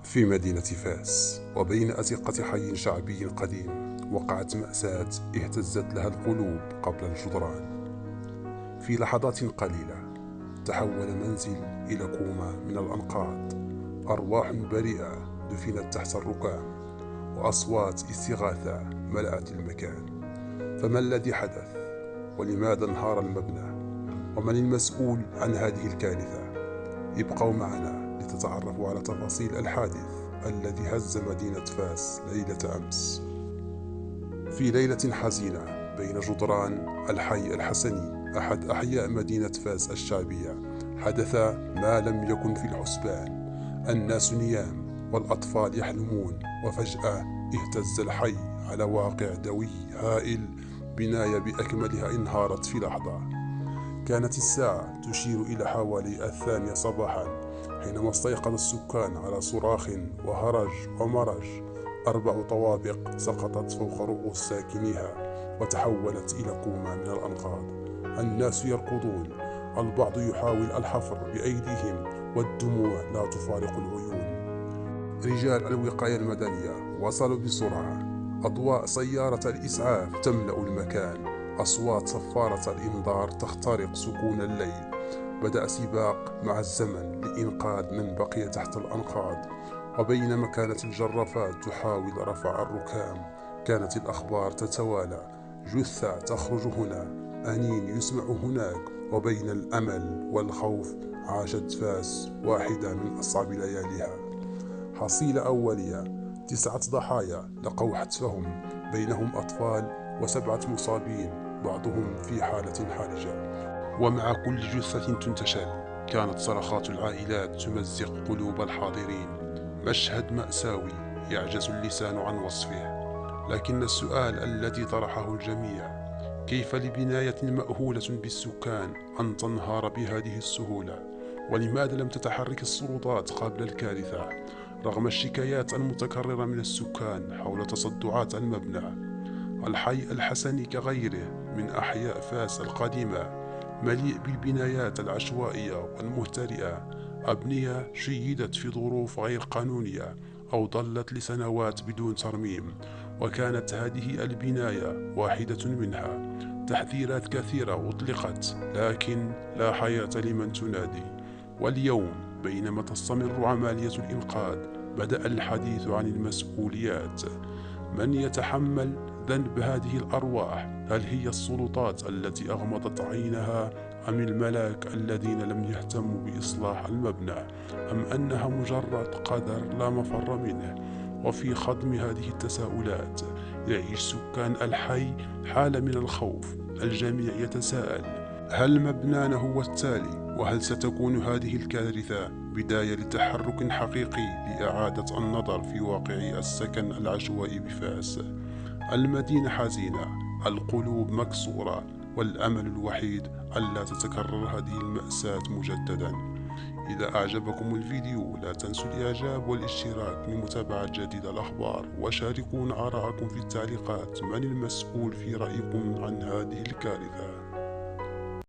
في مدينة فاس وبين أزقة حي شعبي قديم وقعت مأساة اهتزت لها القلوب قبل الجدران. في لحظات قليلة تحول منزل إلى كومة من الأنقاض، أرواح بريئة دفنت تحت الركام، وأصوات استغاثة ملأت المكان. فما الذي حدث؟ ولماذا انهار المبنى؟ ومن المسؤول عن هذه الكارثة؟ ابقوا معنا لتتعرفوا على تفاصيل الحادث الذي هز مدينة فاس ليلة أمس. في ليلة حزينة بين جدران الحي الحسني أحد أحياء مدينة فاس الشعبية حدث ما لم يكن في الحسبان. الناس نيام والأطفال يحلمون، وفجأة اهتز الحي على واقع دوي هائل. بناية بأكملها انهارت في لحظة. كانت الساعة تشير إلى حوالي 2 صباحا حينما استيقظ السكان على صراخ وهرج ومرج. 4 طوابق سقطت فوق رؤوس ساكنيها وتحولت إلى كومة من الأنقاض. الناس يركضون، البعض يحاول الحفر بأيديهم والدموع لا تفارق العيون. رجال الوقاية المدنية وصلوا بسرعة، أضواء سيارة الإسعاف تملأ المكان، أصوات صفارة الإنذار تخترق سكون الليل. بدأ سباق مع الزمن لإنقاذ من بقي تحت الأنقاض. وبينما كانت الجرافات تحاول رفع الركام، كانت الأخبار تتوالى: جثة تخرج هنا، أنين يسمع هناك. وبين الأمل والخوف عاشت فاس واحدة من أصعب لياليها. حصيلة أولية: 9 ضحايا لقوا حتفهم، بينهم أطفال و7 مصابين بعضهم في حالة حرجة. ومع كل جثة تنتشل كانت صرخات العائلات تمزق قلوب الحاضرين. مشهد مأساوي يعجز اللسان عن وصفه. لكن السؤال الذي طرحه الجميع: كيف لبناية مأهولة بالسكان أن تنهار بهذه السهولة؟ ولماذا لم تتحرك السلطات قبل الكارثة رغم الشكايات المتكررة من السكان حول تصدعات المبنى؟ الحي الحسني كغيره من أحياء فاس القديمة مليء بالبنايات العشوائية والمهترئة، أبنية شيدت في ظروف غير قانونية أو ظلت لسنوات بدون ترميم. وكانت هذه البناية واحدة منها. تحذيرات كثيرة أطلقت، لكن لا حياة لمن تنادي. واليوم بينما تستمر عملية الإنقاذ بدأ الحديث عن المسؤوليات. من يتحمل ذنب هذه الأرواح؟ هل هي السلطات التي أغمضت عينها، أم الملاك الذين لم يهتموا بإصلاح المبنى، أم أنها مجرد قدر لا مفر منه؟ وفي خضم هذه التساؤلات يعيش سكان الحي حالة من الخوف. الجميع يتساءل: هل مبنانا هو التالي؟ وهل ستكون هذه الكارثة بداية لتحرك حقيقي لإعادة النظر في واقع السكن العشوائي بفاس؟ المدينة حزينة، القلوب مكسورة، والأمل الوحيد ألا تتكرر هذه المأساة مجددا. إذا أعجبكم الفيديو لا تنسوا الإعجاب والاشتراك لمتابعة جديد الأخبار، وشاركونا آراءكم في التعليقات. من المسؤول في رأيكم عن هذه الكارثة؟